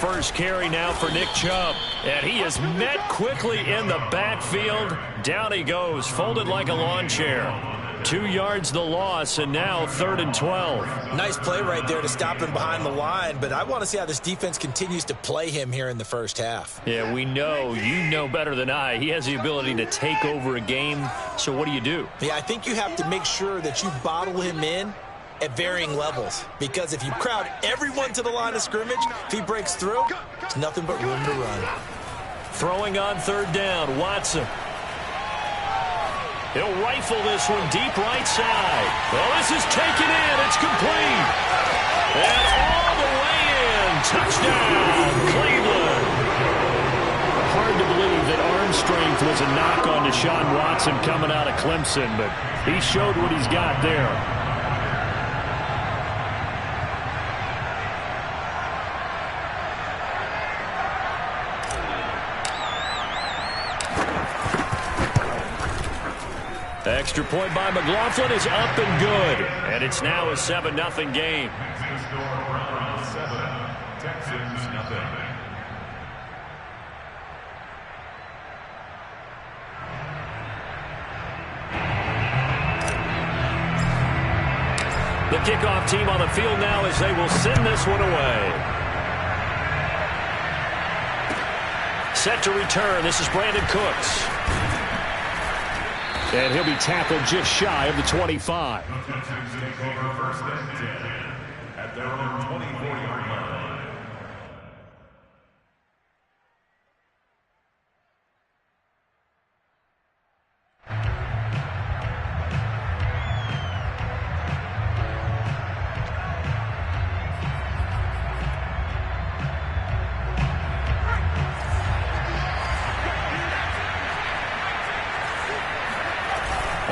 first carry now for Nick Chubb. And he is met quickly in the backfield. Down he goes, folded like a lawn chair. 2 yards the loss, and now 3rd and 12. Nice play right there to stop him behind the line, but I want to see how this defense continues to play him here in the first half. Yeah, we know, you know better than I, he has the ability to take over a game, so what do? Yeah, I think you have to make sure that you bottle him in at varying levels, because if you crowd everyone to the line of scrimmage, if he breaks through, there's nothing but room to run. Throwing on 3rd down, Watson. He'll rifle this one deep right side. Well, this is taken in. It's complete. And all the way in. Touchdown, Cleveland. Hard to believe that arm strength was a knock on Deshaun Watson coming out of Clemson, but he showed what he's got there. Extra point by McLaughlin is up and good. And it's now a 7-0 game. The kickoff team on the field now as they will send this one away. Set to return. This is Brandon Cooks. And he'll be tackled just shy of the 25. At their own 24-yard line.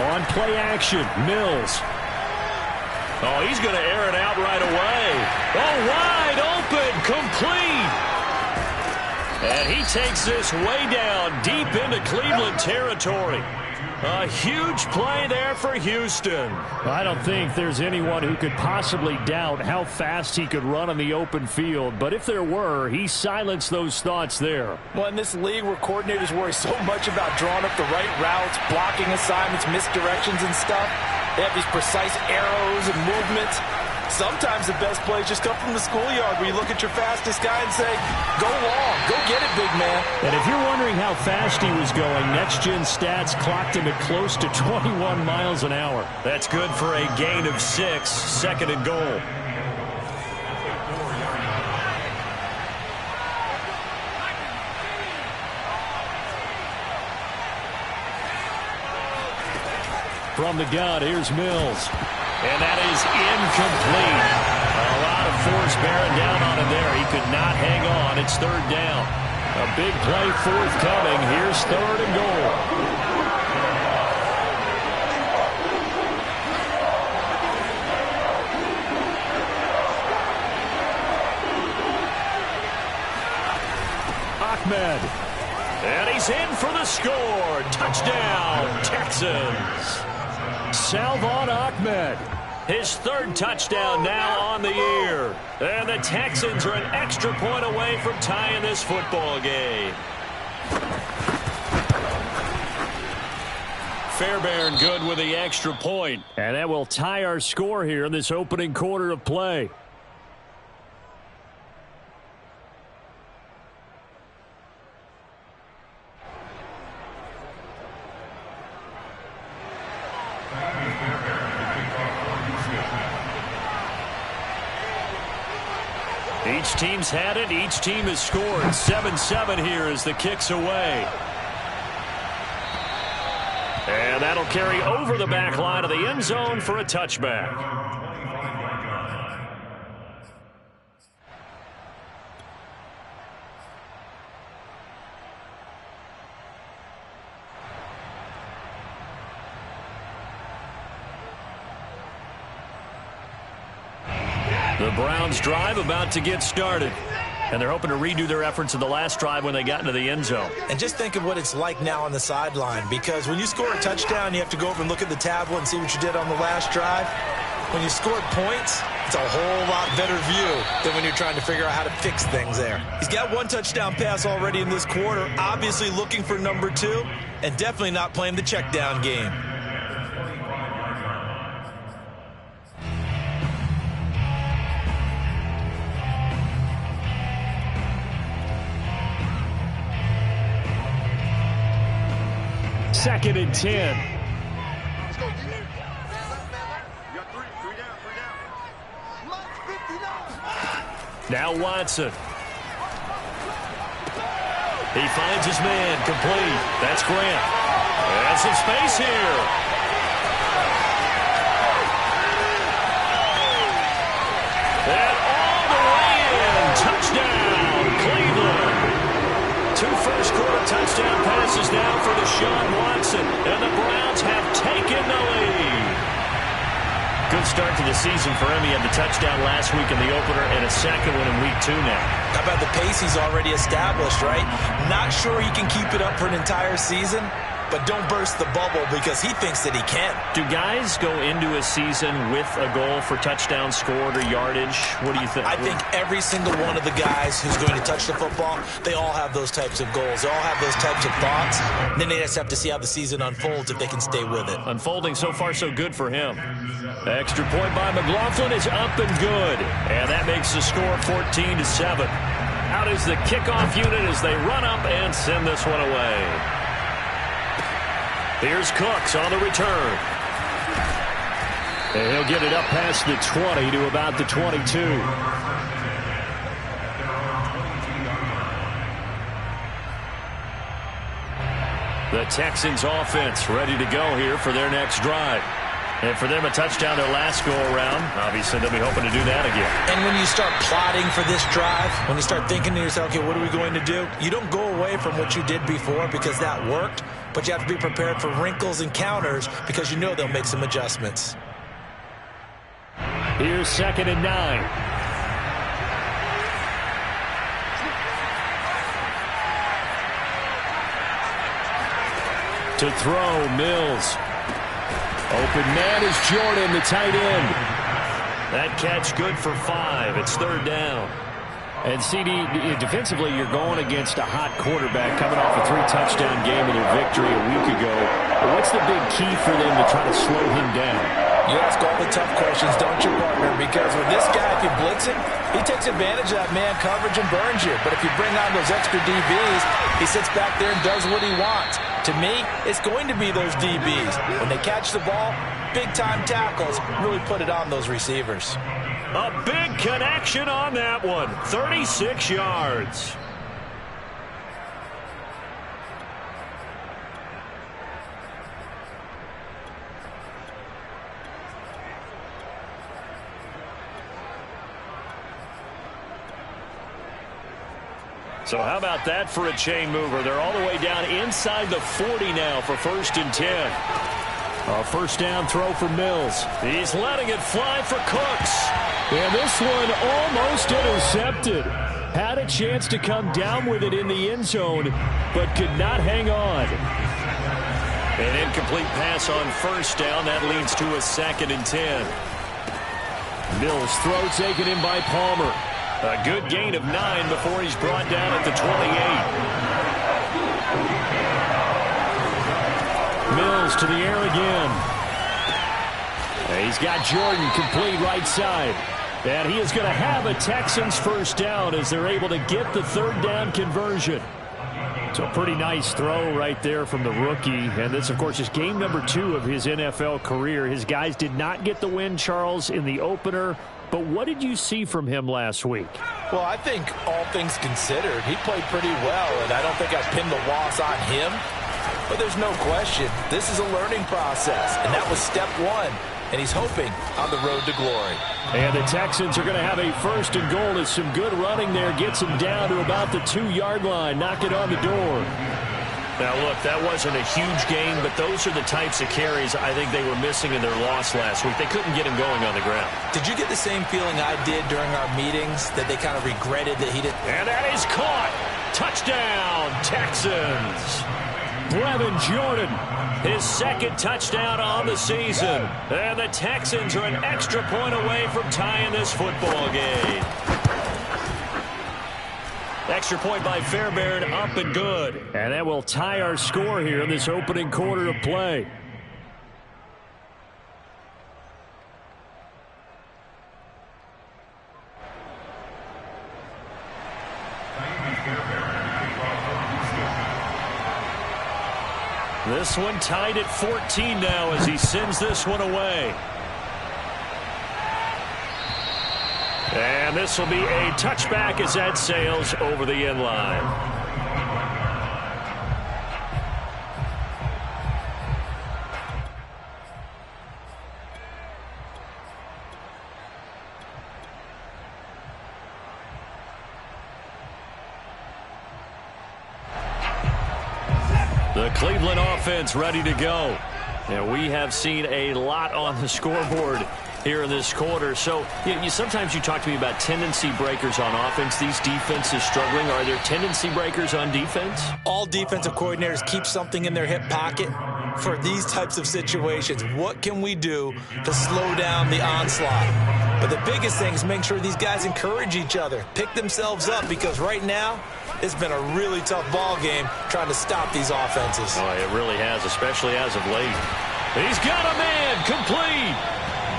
On play action, Mills. Oh, he's going to air it out right away. Oh, wide open, complete. And he takes this way down deep into Cleveland territory. A huge play there for Houston. I don't think there's anyone who could possibly doubt how fast he could run on the open field. But if there were, he silenced those thoughts there. Well, in this league where coordinators worry so much about drawing up the right routes, blocking assignments, misdirections and stuff, they have these precise arrows and movements. Sometimes the best plays just come from the schoolyard where you look at your fastest guy and say, go long, go get it, big man. And if you're wondering how fast he was going, Next Gen Stats clocked him at close to 21 miles an hour. That's good for a gain of 6, 2nd and goal. From the gun, here's Mills. And that is incomplete. A lot of force bearing down on him there. He could not hang on. It's 3rd down. A big play forthcoming. Here's 3rd and goal. Ahmed. And he's in for the score. Touchdown, Texans. Salvon Ahmed, his 3rd touchdown now on the year. And the Texans are an extra point away from tying this football game. Fairbairn good with the extra point. And that will tie our score here in this opening quarter of play. Each team's had it. Each team has scored. 7-7 here as the kick's away. And that'll carry over the back line of the end zone for a touchback. The Browns drive about to get started. And they're hoping to redo their efforts in the last drive when they got into the end zone. And just think of what it's like now on the sideline, because when you score a touchdown, you have to go over and look at the tablet and see what you did on the last drive. When you scored points, It's a whole lot better view than when you're trying to figure out how to fix things there. He's got one touchdown pass already in this quarter, obviously looking for number 2, and definitely not playing the check down game. Second and 10. Now Watson. He finds his man, complete. That's Grant. And some space here. And all the way in. Touchdown, Cleveland. 2 first-quarter touchdown passes now for Deshaun Watson. And the Browns have taken the lead. Good start to the season for him. He had the touchdown last week in the opener and a second one in week 2 now. How about the pace he's already established, right? Not sure he can keep it up for an entire season, but don't burst the bubble because he thinks that he can. Do guys go into a season with a goal for touchdown scored or yardage? What do you think? I think every single one of the guys who's going to touch the football, they all have those types of goals. They all have those types of thoughts. And then they just have to see how the season unfolds if they can stay with it. Unfolding so far so good for him. Extra point by McLaughlin is up and good. And that makes the score 14-7. Out is the kickoff unit as they run up and send this one away. Here's Cooks on the return. And he'll get it up past the 20 to about the 22. The Texans offense ready to go here for their next drive. And for them, a touchdown their last go-around. Obviously, they'll be hoping to do that again. And when you start plotting for this drive, when you start thinking to yourself, okay, what are we going to do? You don't go away from what you did before because that worked, but you have to be prepared for wrinkles and counters because you know they'll make some adjustments. Here's 2nd and 9. To throw, Mills. Open man is Jordan, the tight end. That catch good for 5. It's 3rd down. And CD, defensively, you're going against a hot quarterback coming off a 3-touchdown game with their victory a week ago. But what's the big key for them to try to slow him down? You ask all the tough questions, don't you, partner? Because with this guy, if you blitz him, he takes advantage of that man coverage and burns you. But if you bring on those extra DBs, he sits back there and does what he wants. To me, it's going to be those DBs. When they catch the ball, big-time tackles really put it on those receivers. A big connection on that one. 36 yards. So how about that for a chain mover? They're all the way down inside the 40 now for 1st and 10. A 1st down throw for Mills. He's letting it fly for Cooks. And this one almost intercepted. Had a chance to come down with it in the end zone, but could not hang on. An incomplete pass on 1st down. That leads to a 2nd and 10. Mills throw taken in by Palmer. A good gain of 9 before he's brought down at the 28. Mills to the air again. And he's got Jordan complete right side. And he is going to have a Texans 1st down as they're able to get the 3rd down conversion. So a pretty nice throw right there from the rookie. And this, of course, is game number 2 of his NFL career. His guys did not get the win, Charles, in the opener. But what did you see from him last week? Well, I think all things considered, he played pretty well, and I don't think I pinned the loss on him. But there's no question, this is a learning process, and that was step 1, and he's hoping on the road to glory. And the Texans are going to have a 1st and goal as some good running there gets him down to about the 2-yard line. Knock it on the door. Now, look, that wasn't a huge gain, but those are the types of carries I think they were missing in their loss last week. They couldn't get him going on the ground. Did you get the same feeling I did during our meetings, that they kind of regretted that he didn't? And that is caught. Touchdown, Texans. Brevin Jordan, his second touchdown on the season. And the Texans are an extra point away from tying this football game. Extra point by Fairbairn, up and good. And that will tie our score here in this opening quarter of play. This one tied at 14 now as he sends this one away. And this will be a touchback as that sails over the end line. The Cleveland offense ready to go. And we have seen a lot on the scoreboard here in this quarter. So sometimes you talk to me about tendency breakers on offense. These defenses struggling. Are there tendency breakers on defense? All defensive coordinators keep something in their hip pocket for these types of situations. What can we do to slow down the onslaught? But the biggest thing is make sure these guys encourage each other, pick themselves up, because right now it's been a really tough ball game trying to stop these offenses. Oh, it really has, especially as of late. He's got a man complete.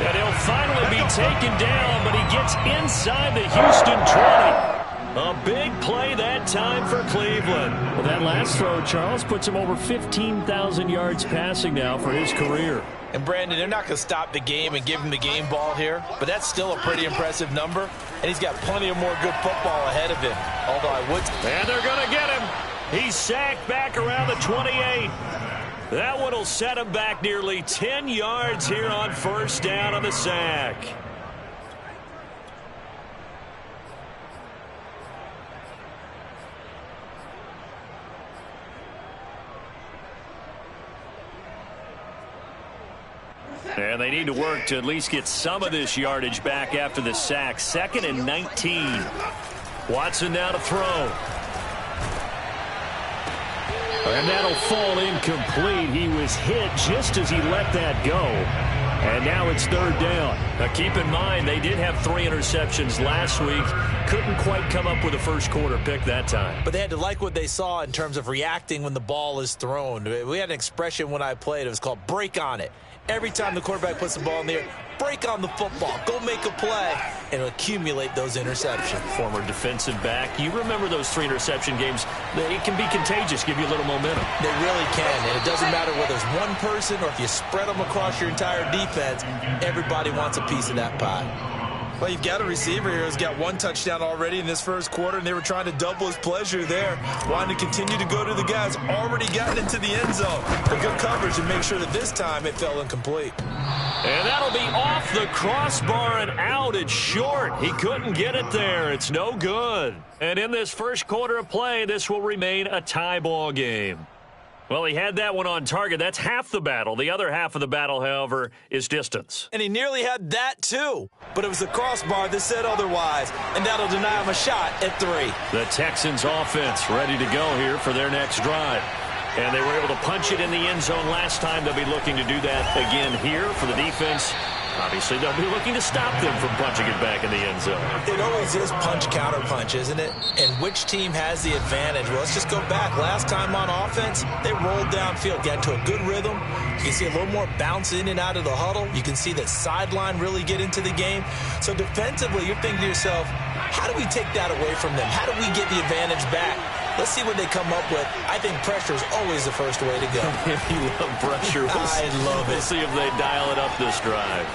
And he'll finally be taken down, but he gets inside the Houston 20. A big play that time for Cleveland. Well, that last throw, Charles, puts him over 15,000 yards passing now for his career. And, Brandon, they're not going to stop the game and give him the game ball here, but that's still a pretty impressive number, and he's got plenty of more good football ahead of him, although I would... And they're going to get him. He's sacked back around the 28. That one will set him back nearly 10 yards here on first down on the sack. And they need to work to at least get some of this yardage back after the sack. 2nd and 19. Watson now to throw. And that'll fall incomplete. He was hit just as he let that go. And now it's 3rd down. Now keep in mind, they did have 3 interceptions last week. Couldn't quite come up with a first quarter pick that time. But they had to like what they saw in terms of reacting when the ball is thrown. We had an expression when I played. It was called break on it. Every time the quarterback puts the ball in the air, break on the football, go make a play, and accumulate those interceptions. Former defensive back. You remember those 3 interception games. It can be contagious, give you a little momentum. They really can, and it doesn't matter whether it's one person or if you spread them across your entire defense, everybody wants a piece of that pie. Well, you've got a receiver here who's got 1 touchdown already in this first quarter, and they were trying to double his pleasure there, wanting to continue to go to the guys already gotten into the end zone. But good coverage to make sure that this time it fell incomplete. And that'll be off the crossbar and out. It's short. He couldn't get it there. It's no good. And in this first quarter of play, this will remain a tie ball game. Well, he had that one on target. That's half the battle. The other half of the battle, however, is distance. And he nearly had that, too. But it was the crossbar that said otherwise, and that'll deny him a shot at 3. The Texans offense ready to go here for their next drive. And they were able to punch it in the end zone last time. They'll be looking to do that again here for the defense. Obviously, they'll be looking to stop them from punching it back in the end zone. It always is punch-counter-punch, isn't it? And which team has the advantage? Well, let's just go back. Last time on offense, they rolled downfield, got into a good rhythm. You can see a little more bounce in and out of the huddle. You can see that sideline really get into the game. So defensively, you're thinking to yourself, how do we take that away from them? How do we get the advantage back? Let's see what they come up with. I think pressure is always the first way to go. You love pressure. I love it. We'll see if they dial it up this drive.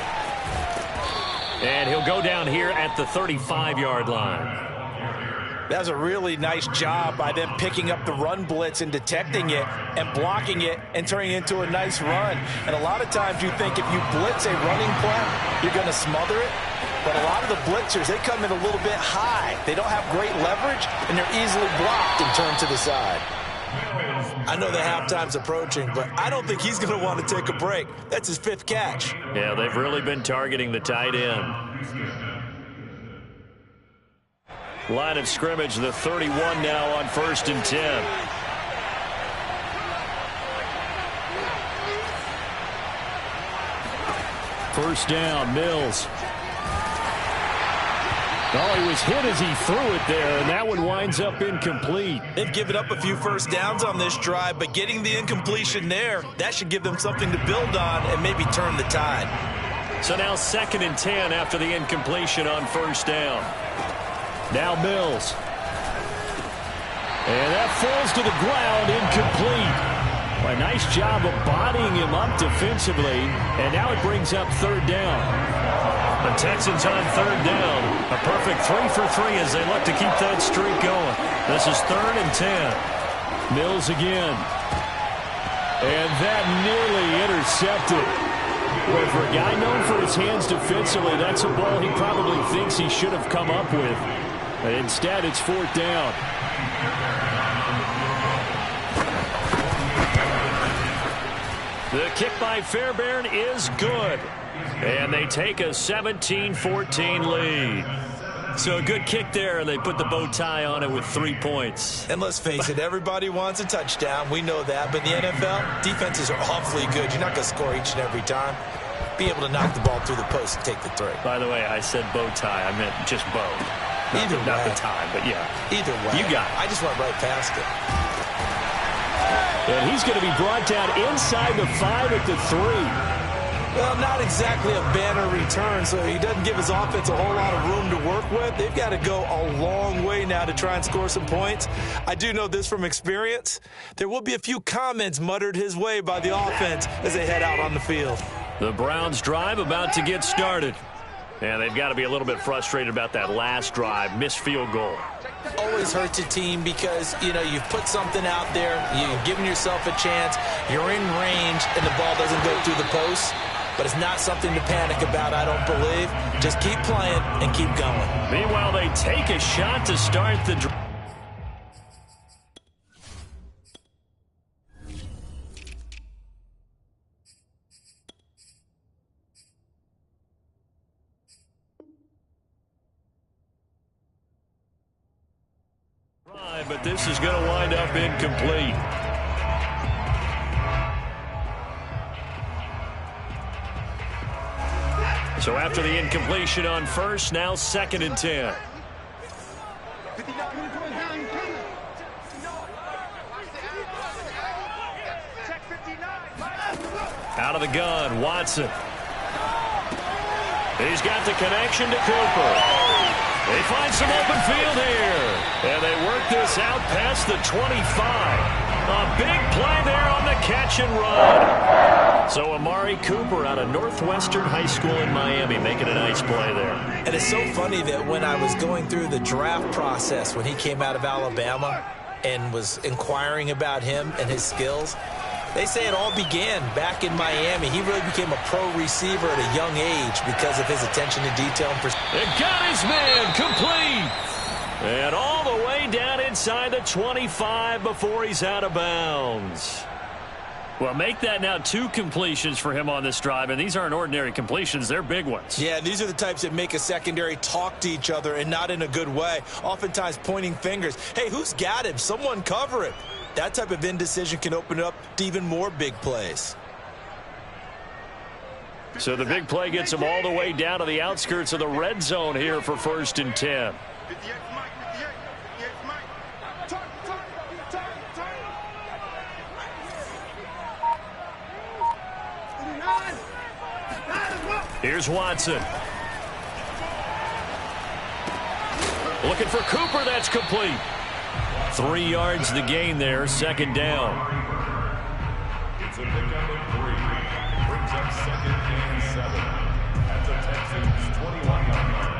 And he'll go down here at the 35-yard line. That was a really nice job by them picking up the run blitz and detecting it and blocking it and turning it into a nice run. And a lot of times you think if you blitz a running play, you're going to smother it. But a lot of the blitzers, they come in a little bit high. They don't have great leverage, and they're easily blocked and turned to the side. I know the halftime's approaching, but I don't think he's going to want to take a break. That's his 5th catch. Yeah, they've really been targeting the tight end. Line of scrimmage, the 31 now on 1st and 10. First down, Mills. Oh, he was hit as he threw it there, and that one winds up incomplete. They've given up a few first downs on this drive, but getting the incompletion there, that should give them something to build on and maybe turn the tide. So now 2nd and 10 after the incompletion on first down. Now Mills. And that falls to the ground, incomplete. A nice job of bodying him up defensively, and now it brings up 3rd down. The Texans on 3rd down. A perfect 3 for 3 as they look to keep that streak going. This is 3rd and 10. Mills again. And that nearly intercepted. Well, for a guy known for his hands defensively, that's a ball he probably thinks he should have come up with. But instead, it's 4th down. The kick by Fairbairn is good. And they take a 17-14 lead. So a good kick there, and they put the bow tie on it with 3 points. And let's face it, everybody wants a touchdown. We know that. But in the NFL, defenses are awfully good. You're not going to score each and every time. Be able to knock the ball through the post and take the 3. By the way, I said bow tie. I meant just bow. Not the tie, but yeah. Either way. You got it. I just went right past it. And he's going to be brought down inside the 5 at the 3. Well, not exactly a banner return, so he doesn't give his offense a whole lot of room to work with. They've got to go a long way now to try and score some points. I do know this from experience. There will be a few comments muttered his way by the offense as they head out on the field. The Browns drive about to get started. And they've got to be a little bit frustrated about that last drive, missed field goal. Always hurts a team because, you've put something out there, you've given yourself a chance, you're in range, and the ball doesn't go through the post. But it's not something to panic about, I don't believe. Just keep playing and keep going. Meanwhile, they take a shot to start the drive. But this is going to wind up incomplete. So after the incompletion on first, now 2nd and 10. Out of the gun, Watson. He's got the connection to Cooper. They find some open field here. And they work this out past the 25. A big play there on the catch and run. So Amari Cooper out of Northwestern High School in Miami making a nice play there. And it's so funny that when I was going through the draft process when he came out of Alabama and was inquiring about him and his skills, they say it all began back in Miami. He really became a pro receiver at a young age because of his attention to detail. And got his man complete. And all the way down inside the 25 before he's out of bounds. Well, make that now 2 completions for him on this drive, and these aren't ordinary completions. They're big ones. Yeah, these are the types that make a secondary talk to each other and not in a good way. Oftentimes pointing fingers. Hey, who's got him? Someone cover it. That type of indecision can open up to even more big plays. So the big play gets him all the way down to the outskirts of the red zone here for 1st and 10. Here's Watson. Looking for Cooper, that's complete. 3 yards the gain there, 2nd down. It's a pickup of 3. Brings up 2nd and 7. At the Texans' 21-yard line.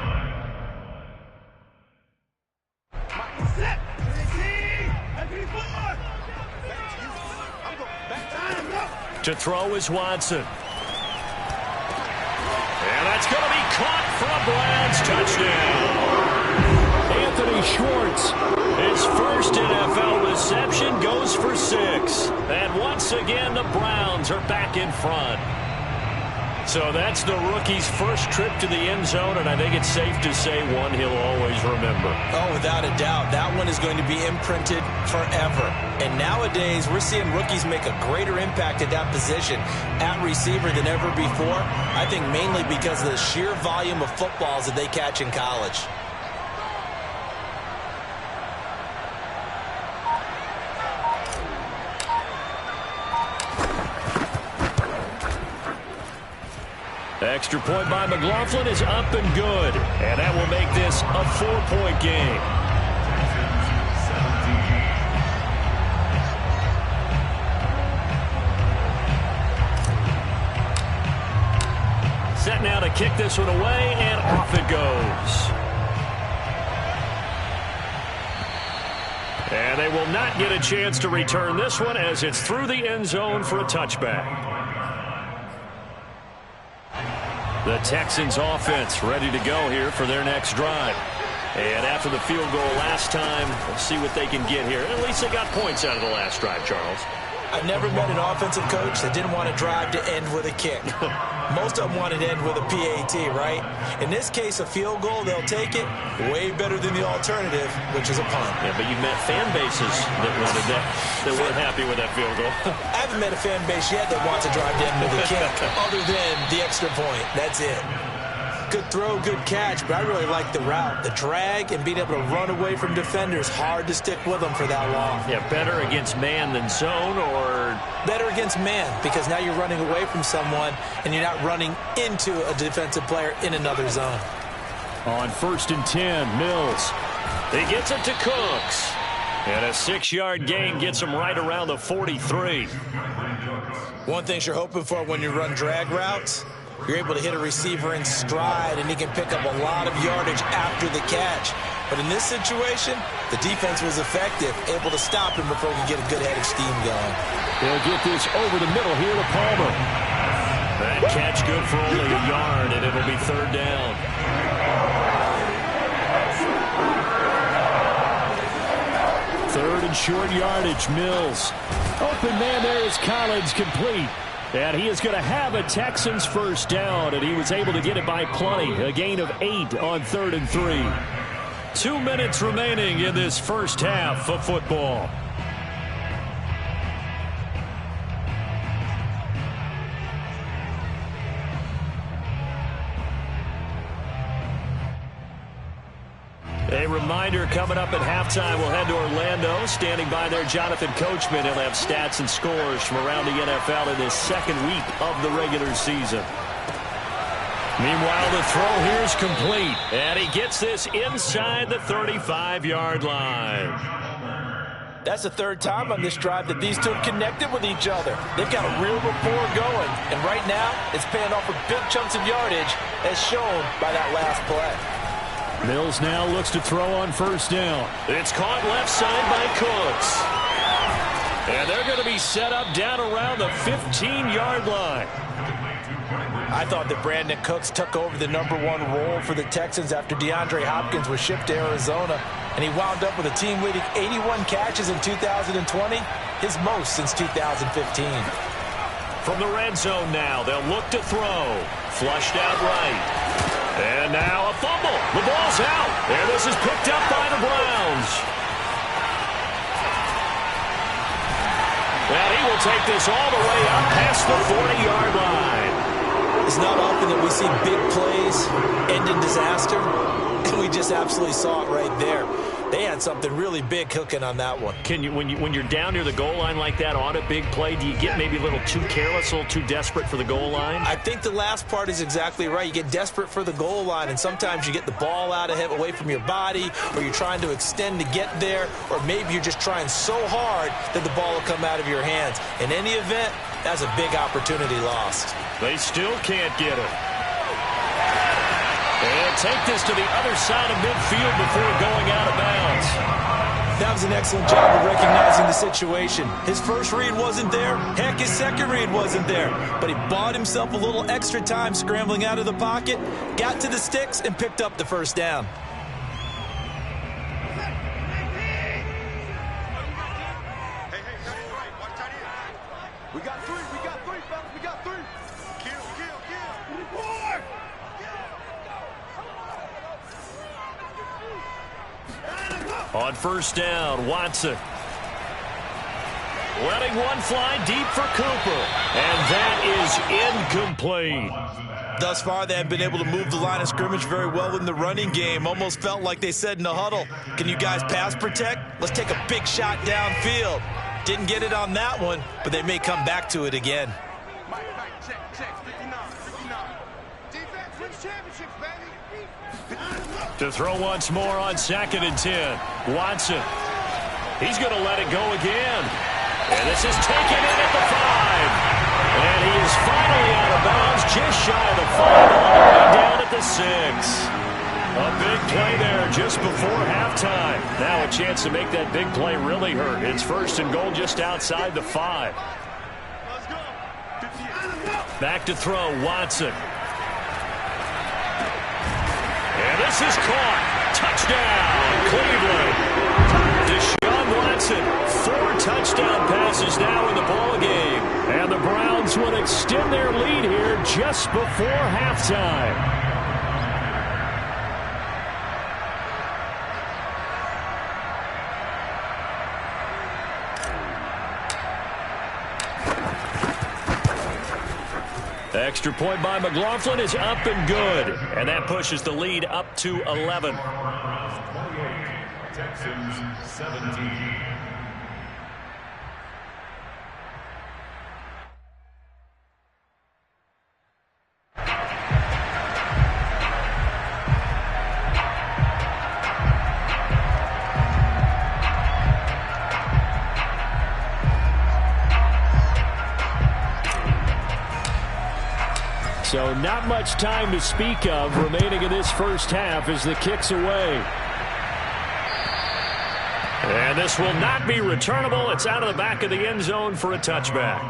To throw is Watson. And that's going to be caught for a Browns touchdown. Anthony Schwartz, his first NFL reception, goes for 6. And once again, the Browns are back in front. So that's the rookie's first trip to the end zone, and I think it's safe to say one he'll always remember. Oh, without a doubt. That one is going to be imprinted forever. And nowadays, we're seeing rookies make a greater impact at that position at receiver than ever before. I think mainly because of the sheer volume of footballs that they catch in college. Extra point by McLaughlin is up and good. And that will make this a 4-point game. Set now to kick this one away, and off it goes. And they will not get a chance to return this one as it's through the end zone for a touchback. The Texans offense ready to go here for their next drive. And after the field goal last time, we'll see what they can get here. At least they got points out of the last drive, Charles. I've never met an offensive coach that didn't want to drive to end with a kick. Most of them wanted to end with a PAT, right? In this case, a field goal, they'll take it. Way better than the alternative, which is a punt. Yeah, but you've met fan bases that wanted that weren't happy with that field goal. I haven't met a fan base yet that wants to drive to end with a kick, other than the extra point. That's it. Good throw, good catch, but I really like the route. The drag and being able to run away from defenders, hard to stick with them for that long. Yeah, better against man than zone, or? Better against man, because now you're running away from someone and you're not running into a defensive player in another zone. On 1st and 10, Mills. He gets it to Cooks. And a 6-yard gain gets him right around the 43. One thing you're hoping for when you run drag routes, you're able to hit a receiver in stride, and he can pick up a lot of yardage after the catch. But in this situation, the defense was effective, able to stop him before he could get a good head of steam going. They'll get this over the middle here to Palmer. That catch good for only a yard, and it'll be 3rd down. Third and short yardage, Mills. Open man there is Collins, complete. And he is going to have a Texans first down, and he was able to get it by plenty. A gain of 8 on 3rd and 3. 2 minutes remaining in this first half of football. A reminder, coming up at halftime, we'll head to Orlando. Standing by there, Jonathan Coachman. He'll have stats and scores from around the NFL in this second week of the regular season. Meanwhile, the throw here is complete. And he gets this inside the 35-yard line. That's the 3rd time on this drive that these two have connected with each other. They've got a real rapport going. And right now, it's paying off with big chunks of yardage, as shown by that last play. Mills now looks to throw on 1st down. It's caught left side by Cooks. And they're going to be set up down around the 15-yard line. I thought that Brandon Cooks took over the #1 role for the Texans after DeAndre Hopkins was shipped to Arizona, and he wound up with a team-leading 81 catches in 2020, his most since 2015. From the red zone now, they'll look to throw. Flushed out right. And now a fumble. The ball's out. And this is picked up by the Browns. And he will take this all the way up past the 40-yard line. It's not often that we see big plays end in disaster, and we just absolutely saw it right there. They had something really big cooking on that one. Can you, when you're down near the goal line like that on a big play, do you get maybe a little too careless, a little too desperate for the goal line? I think the last part is exactly right. You get desperate for the goal line, and sometimes you get the ball out of it, away from your body, or you're trying to extend to get there, or maybe you're just trying so hard that the ball will come out of your hands. In any event, that's a big opportunity lost. They still can't get it. And take this to the other side of midfield before going out of bounds. That was an excellent job of recognizing the situation. His first read wasn't there. Heck, his second read wasn't there. But he bought himself a little extra time scrambling out of the pocket, got to the sticks, and picked up the first down. We got three, fellas. We got three. Kill. On first down, Watson. Letting one fly deep for Cooper. And that is incomplete. Thus far, they have been able to move the line of scrimmage very well in the running game. Almost felt like they said in the huddle, can you guys pass protect? Let's take a big shot downfield. Didn't get it on that one, but they may come back to it again. To throw once more on 2nd and 10. Watson. He's going to let it go again. And this is taken in at the 5. And he is finally out of bounds, just shy of the 5, all the way down at the 6. A big play there just before halftime. Now a chance to make that big play really hurt. It's 1st and goal just outside the 5. Back to throw, Watson. And this is caught. Touchdown, Cleveland. Deshaun Watson, 4 touchdown passes now in the ballgame. And the Browns will extend their lead here just before halftime. The extra point by McLaughlin is up and good. And that pushes the lead up to 11. 28, Texans 17. So not much time to speak of remaining in this first half as the kick's away. And this will not be returnable. It's out of the back of the end zone for a touchback.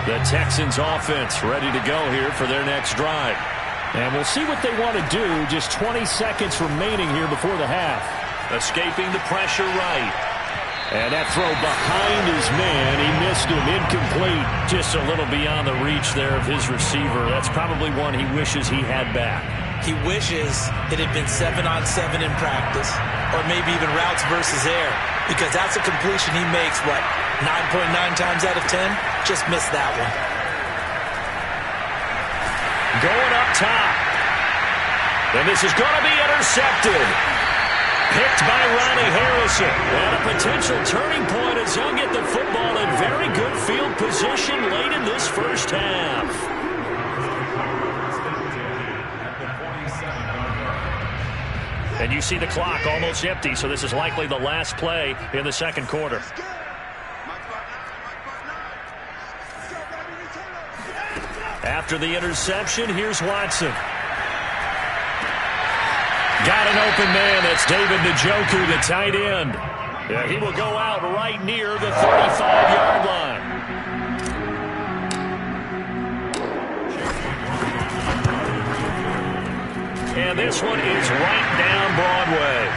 The Texans offense ready to go here for their next drive. And we'll see what they want to do. Just 20 seconds remaining here before the half. Escaping the pressure right. And that throw behind his man. He missed him. Incomplete. Just a little beyond the reach there of his receiver. That's probably one he wishes he had back. He wishes it had been 7-on-7 in practice, or maybe even routes versus air, because that's a completion he makes, what, 9.9 times out of 10? Just missed that one. Going up top. And this is going to be intercepted. Picked by Ronnie Harrison. And a potential turning point as he'll get the football in very good field position late in this first half. And you see the clock almost empty, so this is likely the last play in the second quarter. After the interception, here's Watson. Got an open man. That's David Njoku, the tight end. Yeah, he will go out right near the 35-yard line. And this one is right down Broadway.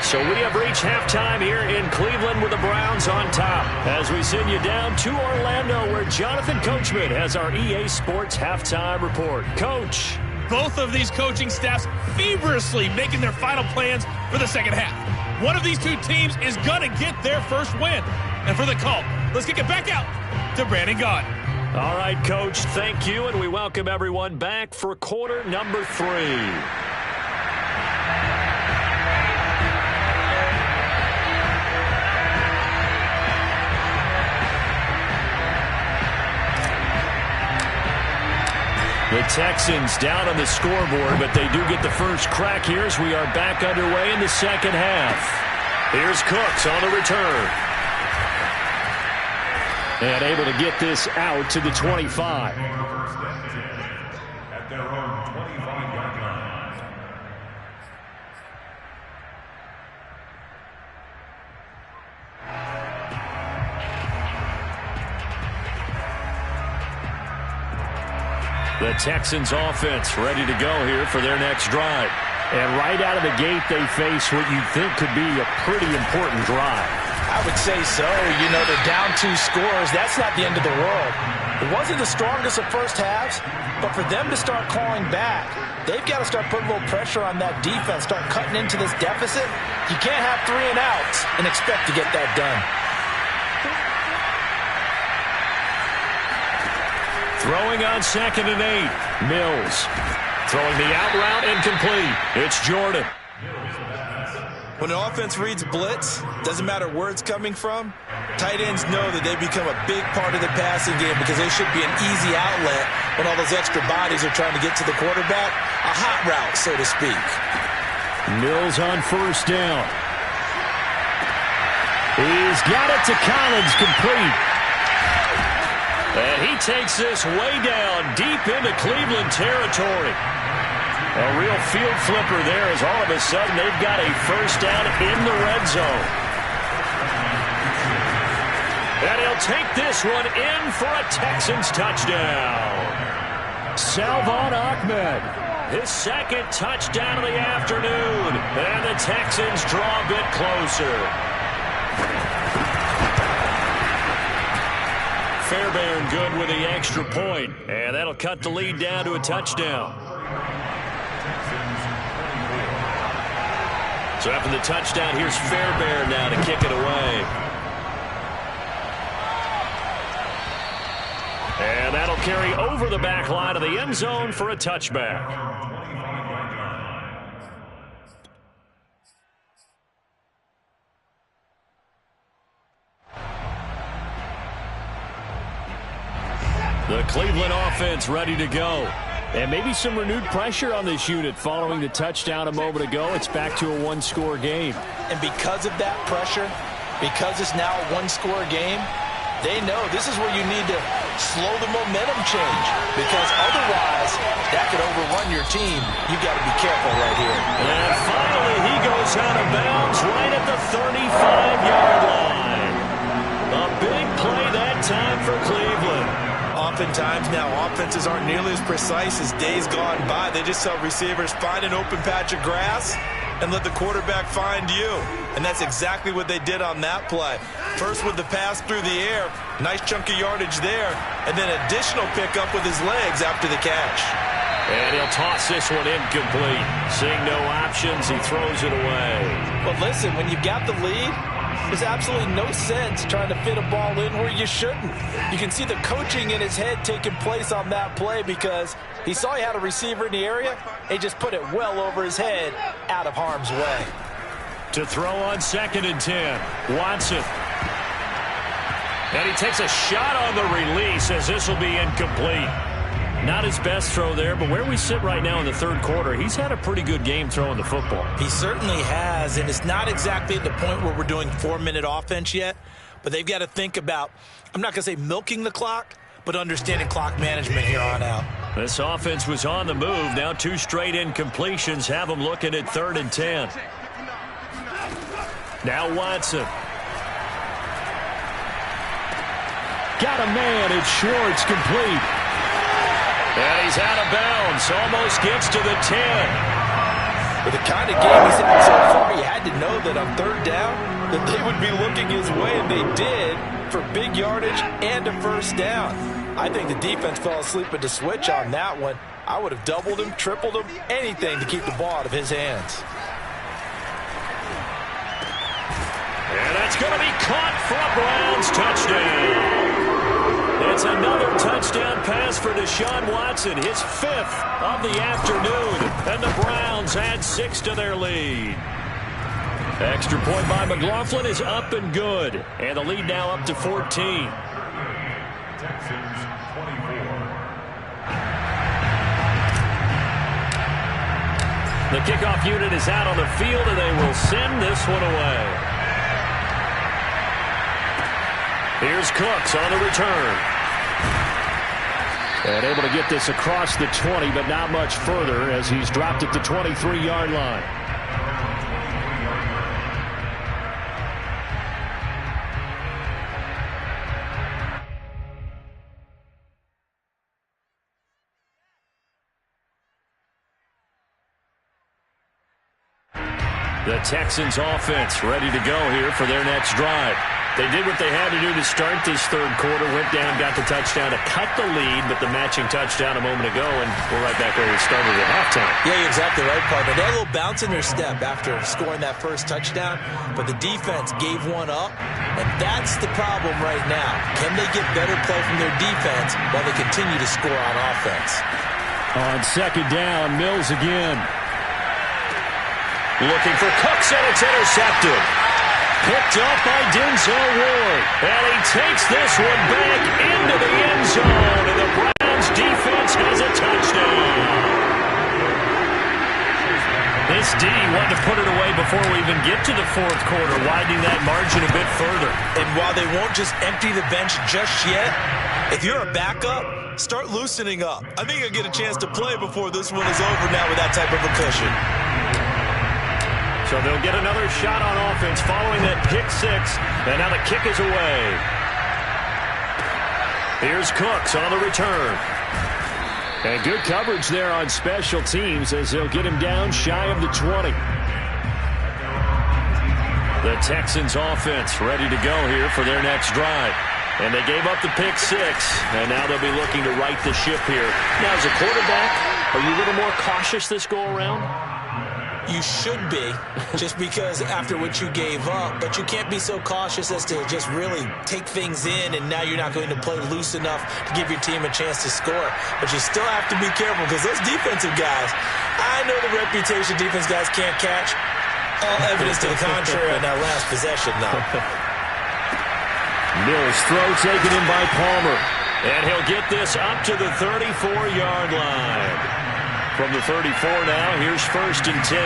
So we have reached halftime here in Cleveland with the Browns on top. As we send you down to Orlando, where Jonathan Coachman has our EA Sports halftime report. Coach. Both of these coaching staffs feverishly making their final plans for the second half. One of these two teams is going to get their first win. And for the call, let's kick it back out to Brandon Gaudin. All right, Coach, thank you, and we welcome everyone back for quarter number 3. The Texans down on the scoreboard, but they do get the first crack here as we are back underway in the second half. Here's Cooks on the return. And able to get this out to the 25. At their own 25-yard line. The Texans offense ready to go here for their next drive. And right out of the gate, they face what you'd think could be a pretty important drive. I would say so. You know, they're down 2 scores. That's not the end of the world. It wasn't the strongest of first halves, but for them to start clawing back, they've got to start putting a little pressure on that defense, start cutting into this deficit. You can't have 3 and outs and expect to get that done. Throwing on 2nd and 8. Mills. Throwing the out route incomplete. It's Jordan. When an offense reads blitz, doesn't matter where it's coming from, tight ends know that they become a big part of the passing game because they should be an easy outlet when all those extra bodies are trying to get to the quarterback. A hot route, so to speak. Mills on 1st down. He's got it to Collins, complete. And he takes this way down deep into Cleveland territory. A real field flipper there as all of a sudden they've got a 1st down in the red zone. And he'll take this one in for a Texans touchdown. Salvon Ahmed, his 2nd touchdown of the afternoon. And the Texans draw a bit closer. Fairbairn good with the extra point. And that'll cut the lead down to a touchdown. So after the touchdown, here's Fairbairn now to kick it away. And that'll carry over the back line of the end zone for a touchback. The Cleveland offense ready to go. And maybe some renewed pressure on this unit following the touchdown a moment ago. It's back to a 1-score game. And because of that pressure, because it's now a 1-score game, they know this is where you need to slow the momentum change. Because otherwise, that could overrun your team. You've got to be careful right here. And finally, he goes out of bounds right at the 35-yard line. A big play that time for Cleveland. Oftentimes now, offenses aren't nearly as precise as days gone by. They just tell receivers, find an open patch of grass and let the quarterback find you. And that's exactly what they did on that play. First with the pass through the air, nice chunk of yardage there, and then additional pickup with his legs after the catch. And he'll toss this one incomplete. Seeing no options, he throws it away. But listen, when you've got the lead, there's absolutely no sense trying to fit a ball in where you shouldn't. You can see the coaching in his head taking place on that play because he saw he had a receiver in the area, and he just put it well over his head out of harm's way. To throw on 2nd and 10, Watson. And he takes a shot on the release as this will be incomplete. Not his best throw there, but where we sit right now in the 3rd quarter, he's had a pretty good game throwing the football. He certainly has, and it's not exactly at the point where we're doing 4-minute offense yet, but they've got to think about, I'm not going to say milking the clock, but understanding clock management here on out. This offense was on the move. Now 2 straight incompletions have them looking at 3rd and 10. Now Watson. Got a man. It's Schwartz, complete. And he's out of bounds. Almost gets to the 10. With the kind of game he's had so far, you had to know that on 3rd down that they would be looking his way, and they did for big yardage and a 1st down. I think the defense fell asleep at the switch on that one. I would have doubled him, tripled him, anything to keep the ball out of his hands. And that's going to be caught for a Browns touchdown. It's another touchdown pass for Deshaun Watson, his 5th of the afternoon. And the Browns add 6 to their lead. Extra point by McLaughlin is up and good. And the lead now up to 14. Texans 24. The kickoff unit is out on the field, and they will send this one away. Here's Cooks on the return. And able to get this across the 20, but not much further as he's dropped at the 23-yard line. The Texans offense ready to go here for their next drive. They did what they had to do to start this third quarter, went down, got the touchdown to cut the lead, but the matching touchdown a moment ago, and we're right back where we started at halftime. Yeah, you're exactly right, partner. They had a little bounce in their step after scoring that first touchdown, but the defense gave one up, and that's the problem right now. Can they get better play from their defense while they continue to score on offense? On second down, Mills again. Looking for Cooks, and it's intercepted. Picked up by Denzel Ward. And he takes this one back into the end zone. And the Browns defense has a touchdown. This D wanted to put it away before we even get to the fourth quarter, widening that margin a bit further. And while they won't just empty the bench just yet, if you're a backup, start loosening up. I think you'll get a chance to play before this one is over now with that type of a cushion. So they'll get another shot on offense following that pick six. And now the kick is away. Here's Cooks on the return. And good coverage there on special teams as they'll get him down shy of the 20. The Texans offense ready to go here for their next drive. And they gave up the pick six. And now they'll be looking to right the ship here. Now as a quarterback, are you a little more cautious this go around? You should be, just because after what you gave up, but you can't be so cautious as to just really take things in, and now you're not going to play loose enough to give your team a chance to score. But you still have to be careful, because those defensive guys, I know the reputation defense guys can't catch. All evidence to the contrary on that last possession, though. Mills throw taken in by Palmer, and he'll get this up to the 34-yard line. From the 34 now, here's 1st and 10.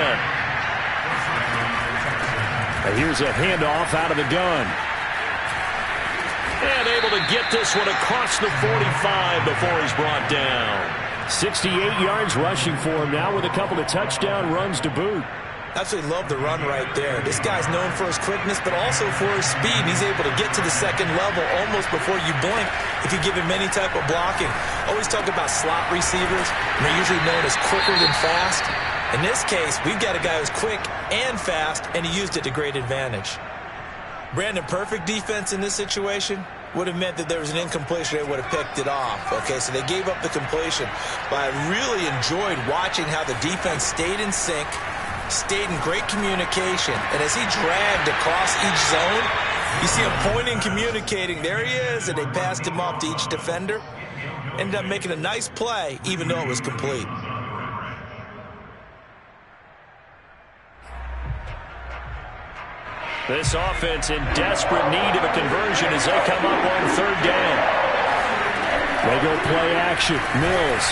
Here's a handoff out of the gun. And able to get this one across the 45 before he's brought down. 68 yards rushing for him now with a couple of touchdown runs to boot. Absolutely love the run right there. This guy's known for his quickness, but also for his speed. He's able to get to the second level almost before you blink if you give him any type of blocking. Always talk about slot receivers, and they're usually known as quicker than fast. In this case, we've got a guy who's quick and fast, and he used it to great advantage. Brandon, perfect defense in this situation would have meant that there was an incompletion. They would have picked it off. Okay, so they gave up the completion. But I really enjoyed watching how the defense stayed in sync, stayed in great communication, and as he dragged across each zone, you see him pointing, communicating. There he is, and they passed him off to each defender. Ended up making a nice play, even though it was complete. This offense in desperate need of a conversion as they come up on 3rd down. They go play action. Mills.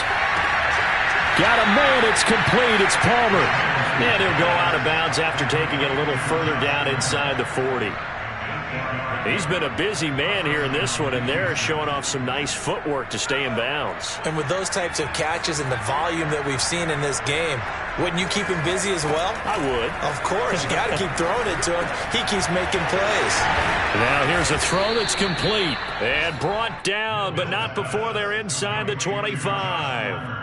Got a man. It's complete. It's Palmer. And he'll go out of bounds after taking it a little further down inside the 40. He's been a busy man here in this one, and they're showing off some nice footwork to stay in bounds. And with those types of catches and the volume that we've seen in this game, wouldn't you keep him busy as well? I would. Of course. You got to keep throwing it to him. He keeps making plays. Now here's a throw that's complete. And brought down, but not before they're inside the 25.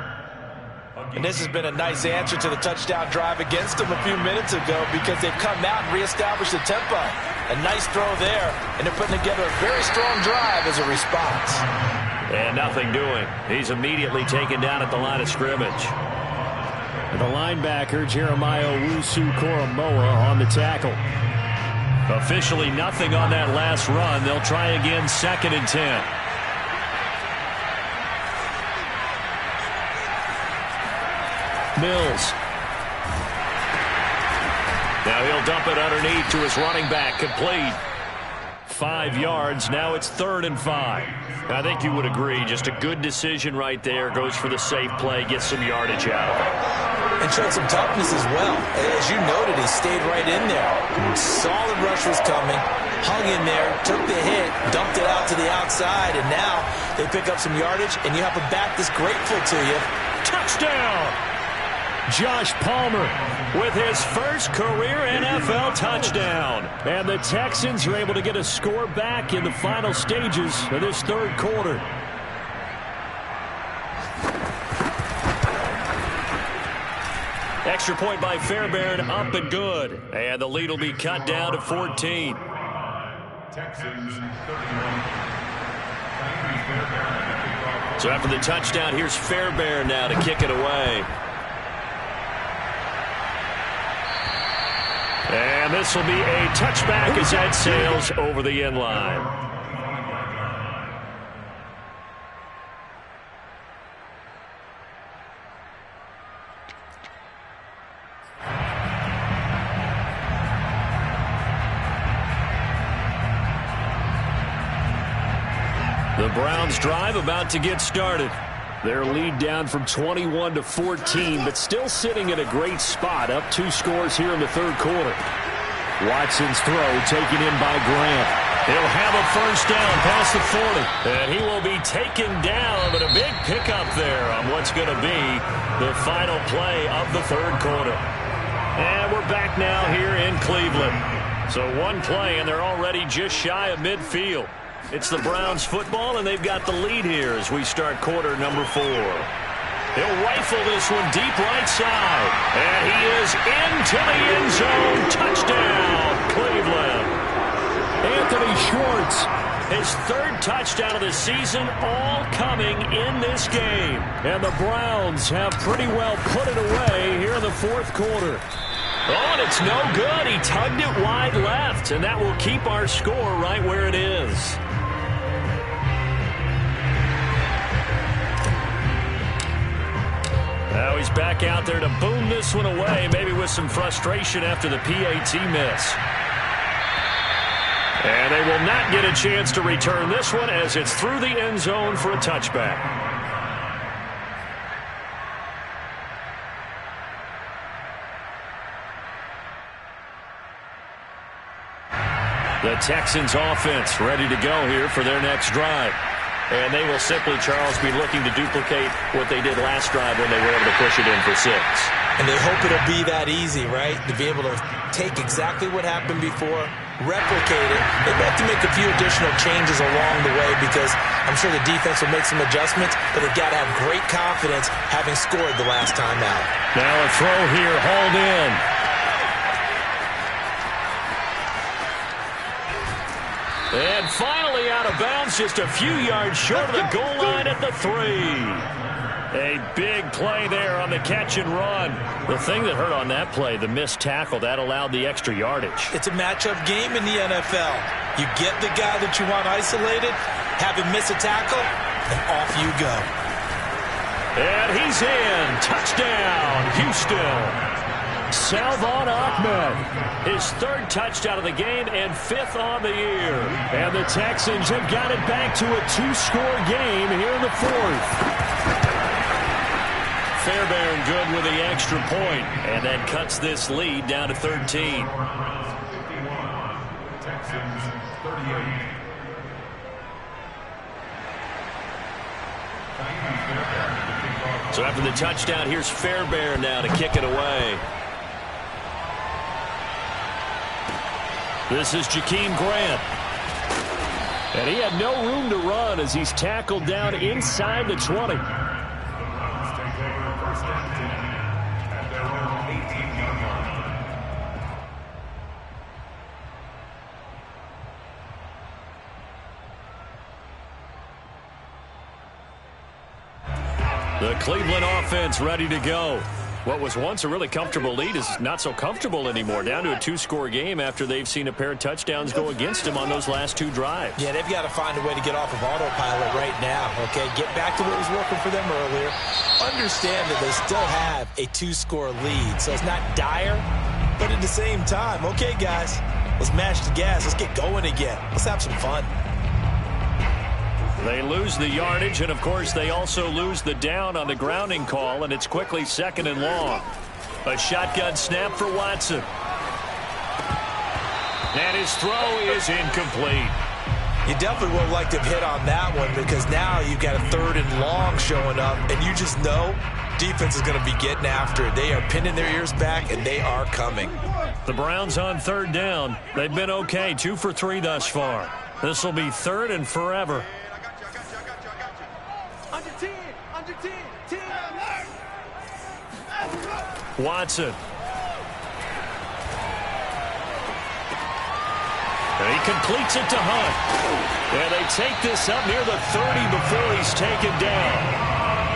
And this has been a nice answer to the touchdown drive against them a few minutes ago because they've come out and reestablished the tempo. A nice throw there, and they're putting together a very strong drive as a response. And nothing doing. He's immediately taken down at the line of scrimmage. The linebacker, Jeremiah Owusu-Koramoah, on the tackle. Officially nothing on that last run. They'll try again, 2nd and 10. Mills. Now he'll dump it underneath to his running back, complete. 5 yards, now it's 3rd and 5. I think you would agree, just a good decision right there. Goes for the safe play, gets some yardage out of it. And showed some toughness as well. As you noted, he stayed right in there. Solid rush was coming, hung in there, took the hit, dumped it out to the outside, and now they pick up some yardage, and you have a back that's grateful to you. Touchdown! Josh Palmer with his first career NFL touchdown. And the Texans are able to get a score back in the final stages of this 3rd quarter. Extra point by Fairbairn, up and good. And the lead will be cut down to 14. Texans 31. So after the touchdown, here's Fairbairn now to kick it away. And this will be a touchback as that sails over the end line. The Browns drive about to get started. Their lead down from 21 to 14, but still sitting at a great spot, up 2 scores here in the third quarter. Watson's throw taken in by Grant. He'll have a first down past the 40. And he will be taken down, but a big pickup there on what's going to be the final play of the third quarter. And we're back now here in Cleveland. So one play, and they're already just shy of midfield. It's the Browns football, and they've got the lead here as we start quarter number 4. He'll rifle this one deep right side. And he is into the end zone. Touchdown, Cleveland. Anthony Schwartz, his 3rd touchdown of the season, all coming in this game. And the Browns have pretty well put it away here in the 4th quarter. Oh, and it's no good. He tugged it wide left, and that will keep our score right where it is. Now he's back out there to boom this one away, maybe with some frustration after the PAT miss. And they will not get a chance to return this one as it's through the end zone for a touchback. The Texans offense ready to go here for their next drive. And they will simply, Charles, be looking to duplicate what they did last drive when they were able to push it in for 6. And they hope it'll be that easy, right? To be able to take exactly what happened before, replicate it. They have to make a few additional changes along the way because I'm sure the defense will make some adjustments, but they've got to have great confidence having scored the last time out. Now a throw here, hauled in. And finally out of bounds, just a few yards short of the goal line at the 3. A big play there on the catch and run. The thing that hurt on that play, the missed tackle, that allowed the extra yardage. It's a matchup game in the NFL. You get the guy that you want isolated, have him miss a tackle, and off you go. And he's in. Touchdown, Houston. Salvon Ahmed, his 3rd touchdown of the game and 5th on the year. And the Texans have got it back to a 2-score game here in the 4th. Fairbairn good with the extra point, and that cuts this lead down to 13. 51, Texans 38. So after the touchdown, here's Fairbairn now to kick it away. This is Jakeem Grant. And he had no room to run as he's tackled down inside the 20. The Cleveland offense ready to go. What was once a really comfortable lead is not so comfortable anymore. Down to a 2-score game after they've seen a pair of touchdowns go against them on those last 2 drives. Yeah, they've got to find a way to get off of autopilot right now, okay? Get back to what was working for them earlier. Understand that they still have a 2-score lead, so it's not dire, but at the same time, okay, guys, let's mash the gas. Let's get going again. Let's have some fun. They lose the yardage, and, of course, they also lose the down on the grounding call, and it's quickly 2nd and long. A shotgun snap for Watson. And his throw is incomplete. You definitely would have liked to have hit on that one because now you've got a 3rd and long showing up, and you just know defense is going to be getting after it. They are pinning their ears back, and they are coming. The Browns on 3rd down. They've been okay, 2 for 3 thus far. This will be 3rd and forever. Under 10, 10. Watson. And he completes it to Hunt. And they take this up near the 30 before he's taken down.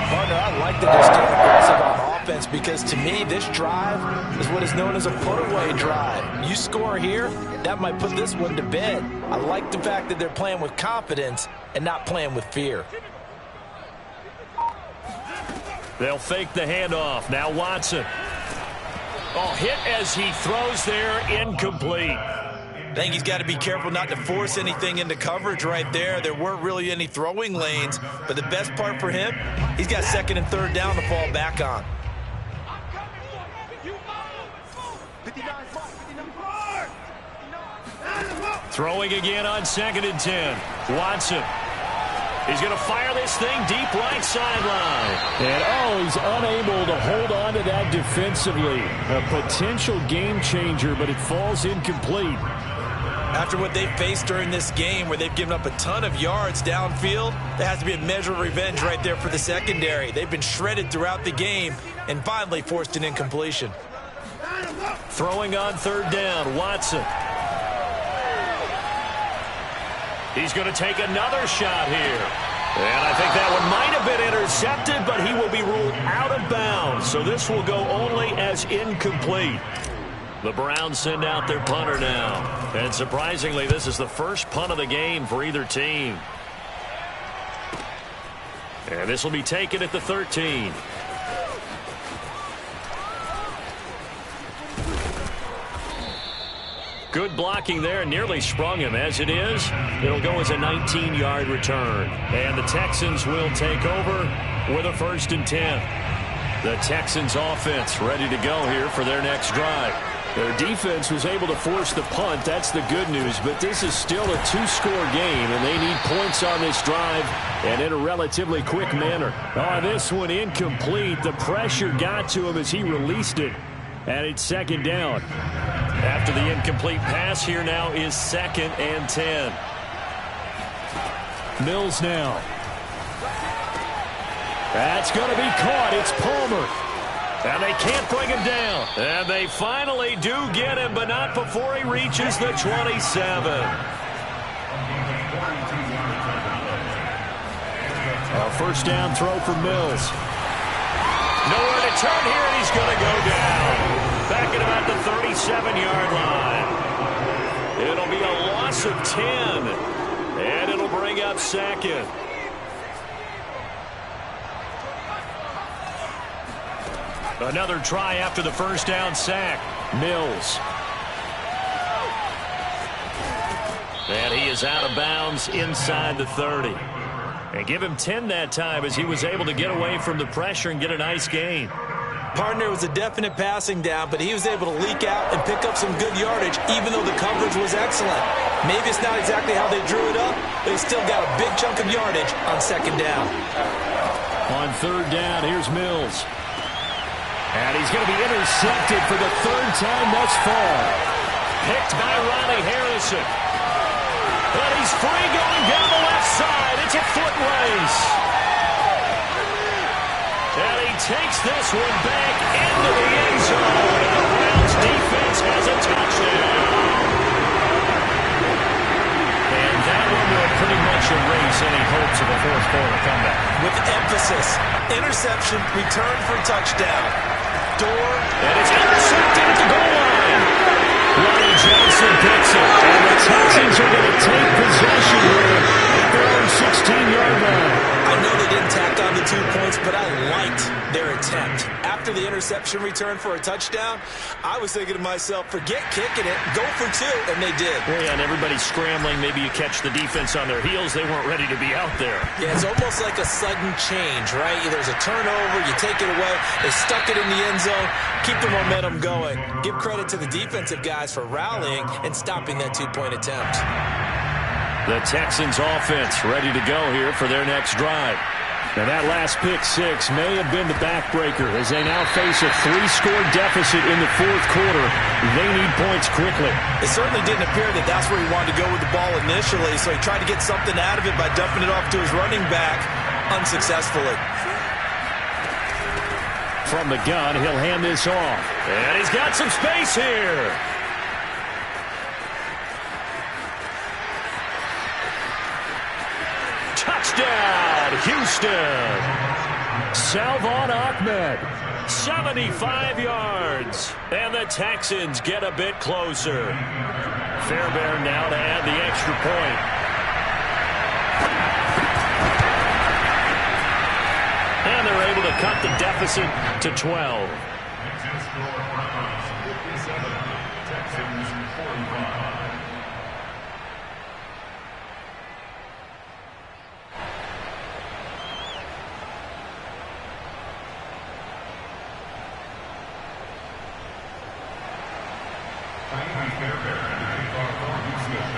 Partner, I like that they're staying aggressive on offense because to me, this drive is what is known as a put-away drive. You score here, that might put this one to bed. I like the fact that they're playing with confidence and not playing with fear. They'll fake the handoff. Now Watson. Oh, hit as he throws there, incomplete. I think he's got to be careful not to force anything into coverage right there. There weren't really any throwing lanes, but the best part for him, he's got second and third down to fall back on. Throwing again on 2nd and 10. Watson. He's going to fire this thing deep right sideline. And, he's unable to hold on to that defensively. A potential game changer, but it falls incomplete. After what they've faced during this game where they've given up a ton of yards downfield, there has to be a measure of revenge right there for the secondary. They've been shredded throughout the game and finally forced an incompletion. Throwing on 3rd down, Watson. He's going to take another shot here. And I think that one might have been intercepted, but he will be ruled out of bounds. So this will go only as incomplete. The Browns send out their punter now. And surprisingly, this is the first punt of the game for either team. And this will be taken at the 13. Good blocking there, nearly sprung him. As it is, it'll go as a 19-yard return. And the Texans will take over with a 1st and 10. The Texans offense ready to go here for their next drive. Their defense was able to force the punt. That's the good news. But this is still a 2-score game, and they need points on this drive and in a relatively quick manner. Oh, this one incomplete. The pressure got to him as he released it. And it's 2nd down. After the incomplete pass, here now is 2nd and 10. Mills now. That's going to be caught. It's Palmer. And they can't bring him down. And they finally do get him, but not before he reaches the 27. A 1st down throw for Mills. Nowhere to turn here, and he's going to go down. Back at about the 37-yard line. It'll be a loss of 10. And it'll bring up 2nd. Another try after the 1st down sack. Mills. And he is out of bounds inside the 30. And give him 10 that time as he was able to get away from the pressure and get a nice gain. Partner, was a definite passing down, but he was able to leak out and pick up some good yardage, even though the coverage was excellent. Maybe it's not exactly how they drew it up, but he still got a big chunk of yardage on 2nd down. On 3rd down, here's Mills. And he's going to be intercepted for the 3rd time thus far. Picked by Ronnie Harrison. But he's free going down the left side. It's a foot race. And he takes this one back into the end zone. And the Browns defense has a touchdown. And that one will pretty much erase any hopes of a 4th quarter comeback. With emphasis, interception, return for touchdown. Door. And it's intercepted at the goal line. Ronnie Johnson picks it. And the Texans are going to take possession here at their own 16-yard line. I know they didn't tack on the 2 points, but I liked their attempt. After the interception return for a touchdown, I was thinking to myself, forget kicking it, go for 2, and they did. Yeah, and everybody's scrambling. Maybe you catch the defense on their heels. They weren't ready to be out there. Yeah, it's almost like a sudden change, right? There's a turnover, you take it away, they stuck it in the end zone, keep the momentum going. Give credit to the defensive guys for rallying and stopping that 2-point attempt. The Texans offense ready to go here for their next drive. Now that last pick 6 may have been the backbreaker as they now face a 3-score deficit in the 4th quarter. They need points quickly. It certainly didn't appear that that's where he wanted to go with the ball initially, so he tried to get something out of it by dumping it off to his running back unsuccessfully. From the gun, he'll hand this off. And he's got some space here. Touchdown, Houston. Salvon Ahmed. 75 yards. And the Texans get a bit closer. Fairbairn now to add the extra point. And they're able to cut the deficit to 12.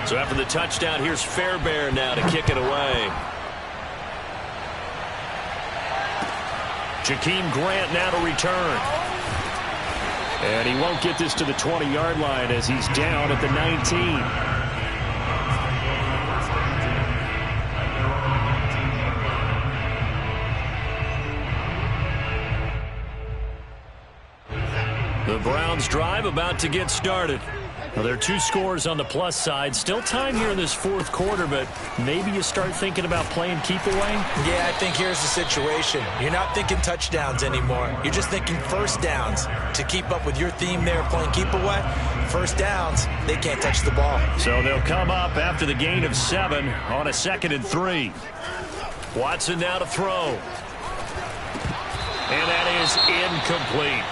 So after the touchdown, here's Fairbairn now to kick it away. Jakeem Grant now to return. And he won't get this to the 20-yard line as he's down at the 19. The Browns drive about to get started. Well, there are 2 scores on the plus side. Still time here in this fourth quarter, but maybe you start thinking about playing keep away? Yeah, I think here's the situation. You're not thinking touchdowns anymore. You're just thinking first downs. To keep up with your theme there, playing keep away, first downs, they can't touch the ball. So they'll come up after the gain of 7 on a 2nd and 3. Watson now to throw. And that is incomplete.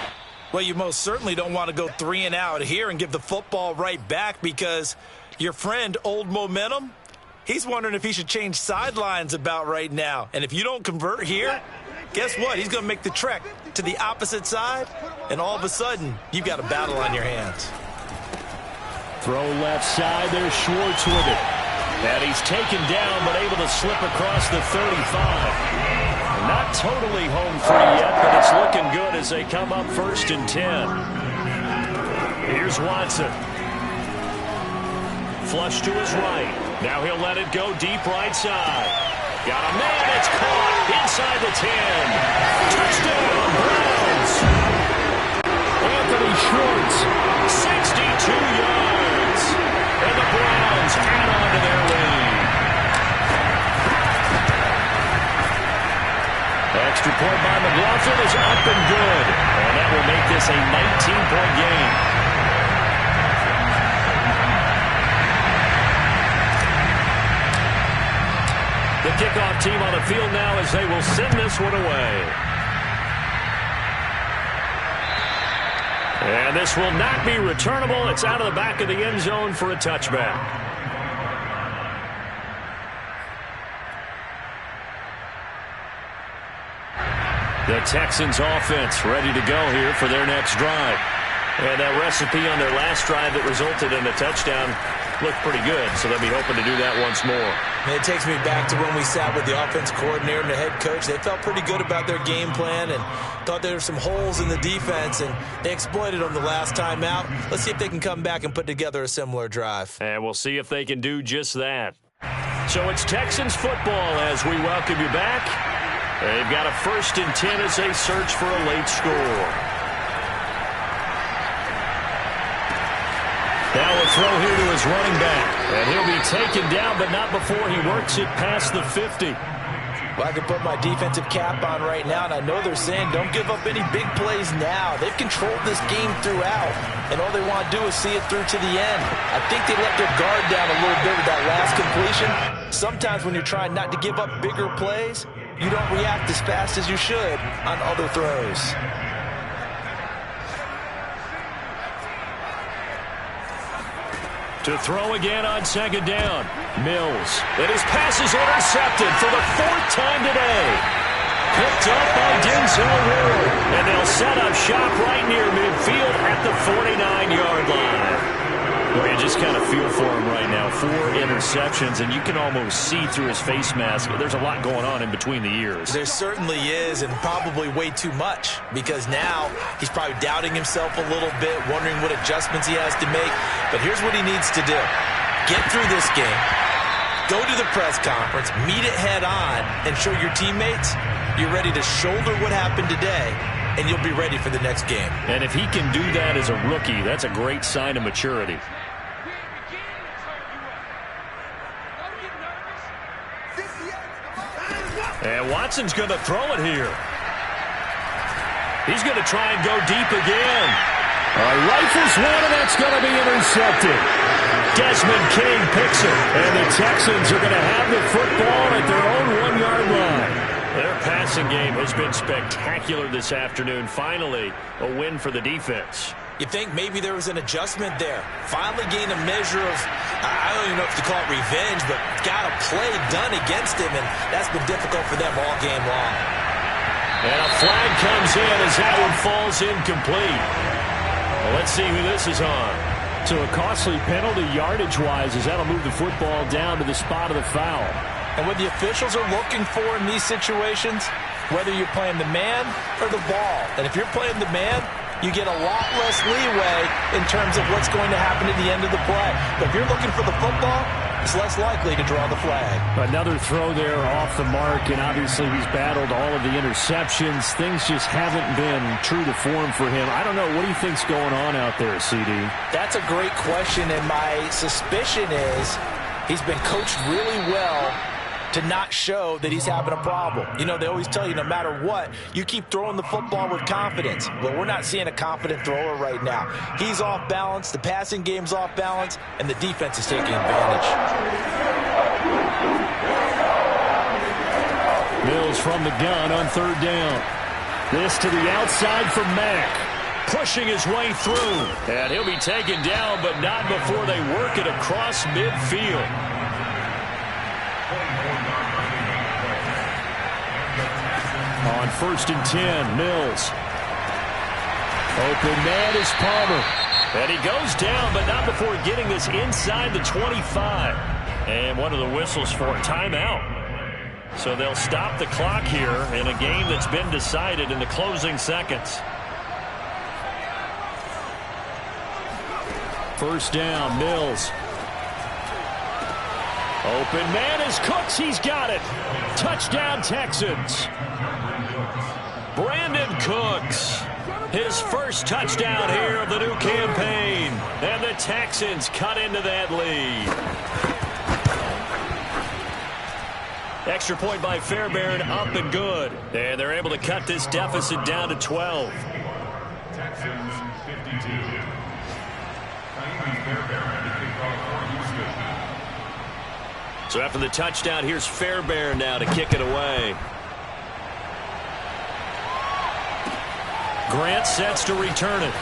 Well, you most certainly don't want to go 3 and out here and give the football right back, because your friend, Old Momentum, he's wondering if he should change sidelines about right now. And if you don't convert here, guess what? He's going to make the trek to the opposite side, and all of a sudden, you've got a battle on your hands. Throw left side. There's Schwartz with it. And he's taken down, but able to slip across the 35. Not totally home free yet, but it's looking good as they come up 1st and 10. Here's Watson. Flush to his right. Now he'll let it go deep right side. Got a man. It's caught inside the 10. Touchdown, Browns. Anthony Schwartz. 62 yards. And the Browns add on to their lead. Extra point by McLaughlin is up and good. And that will make this a 19-point game. The kickoff team on the field now as they will send this one away. And this will not be returnable. It's out of the back of the end zone for a touchback. The Texans offense ready to go here for their next drive. And that recipe on their last drive that resulted in a touchdown looked pretty good, so they'll be hoping to do that once more. And it takes me back to when we sat with the offense coordinator and the head coach. They felt pretty good about their game plan and thought there were some holes in the defense, and they exploited them the last time out. Let's see if they can come back and put together a similar drive. And we'll see if they can do just that. So it's Texans football as we welcome you back. They've got a 1st and 10 as they search for a late score. Now a throw here to his running back. And he'll be taken down, but not before he works it past the 50. Well, I can put my defensive cap on right now, and I know they're saying don't give up any big plays now. They've controlled this game throughout, and all they want to do is see it through to the end. I think they let their guard down a little bit with that last completion. Sometimes when you're trying not to give up bigger plays, you don't react as fast as you should on other throws. To throw again on 2nd down. Mills. And his pass is intercepted for the 4th time today. Picked up by Denzel Ward. And they'll set up shop right near midfield at the 49-yard line. Well, you just kind of feel for him right now. 4 interceptions, and you can almost see through his face mask. There's a lot going on in between the ears. There certainly is, and probably way too much, because now he's probably doubting himself a little bit, wondering what adjustments he has to make. But here's what he needs to do. Get through this game, go to the press conference, meet it head on, and show your teammates you're ready to shoulder what happened today and you'll be ready for the next game. And if he can do that as a rookie, that's a great sign of maturity. And Watson's going to throw it here. He's going to try and go deep again. Rifles one, and that's going to be intercepted. Desmond King picks it. And the Texans are going to have the football at their own 1-yard line. Their passing game has been spectacular this afternoon. Finally, a win for the defense. You think maybe there was an adjustment there. Finally gained a measure of, I don't even know if to call it revenge, but got a play done against him, and that's been difficult for them all game long. And a flag comes in as that one falls incomplete. Well, let's see who this is on. So a costly penalty yardage-wise as that'll move the football down to the spot of the foul. And what the officials are looking for in these situations, whether you're playing the man or the ball. And if you're playing the man, you get a lot less leeway in terms of what's going to happen at the end of the play. But if you're looking for the football, it's less likely to draw the flag. Another throw there off the mark, and obviously he's battled all of the interceptions. Things just haven't been true to form for him. I don't know. What do you think's going on out there, CD? That's a great question, and my suspicion is he's been coached really well to not show that he's having a problem. You know, they always tell you no matter what, you keep throwing the football with confidence. Well, we're not seeing a confident thrower right now. He's off balance, the passing game's off balance, and the defense is taking advantage. Mills from the gun on 3rd down. This to the outside for Mack. Pushing his way through. And he'll be taken down, but not before they work it across midfield. On 1st and 10, Mills. Open man is Palmer. And he goes down, but not before getting this inside the 25. And one of the whistles for a timeout. So they'll stop the clock here in a game that's been decided in the closing seconds. 1st down, Mills. Open man is Cooks. He's got it. Touchdown, Texans. Brandon Cooks, his first touchdown here of the new campaign. And the Texans cut into that lead. Extra point by Fairbairn, up and good. And they're able to cut this deficit down to 12. Texans 52. Fairbairn to kick off for Houston. So after the touchdown, here's Fairbairn now to kick it away. Grant sets to return it.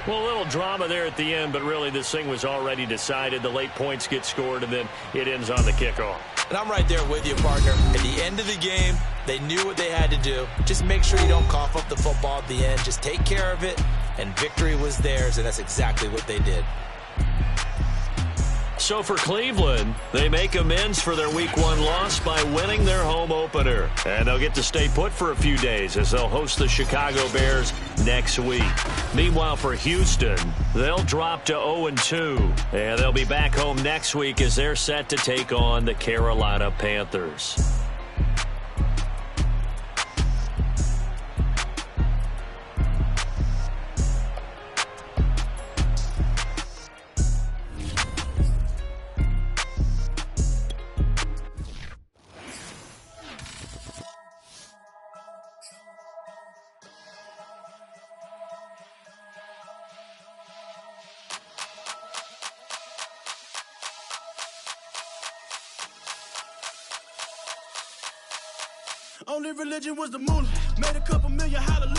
Well, a little drama there at the end, but really this thing was already decided. The late points get scored, and then it ends on the kickoff. And I'm right there with you, partner. At the end of the game, they knew what they had to do. Just make sure you don't cough up the football at the end. Just take care of it, and victory was theirs, and that's exactly what they did. So for Cleveland, they make amends for their Week 1 loss by winning their home opener. And they'll get to stay put for a few days as they'll host the Chicago Bears next week. Meanwhile, for Houston, they'll drop to 0-2. And they'll be back home next week as they're set to take on the Carolina Panthers. Only religion was the moolah. Made a couple million, hallelujah.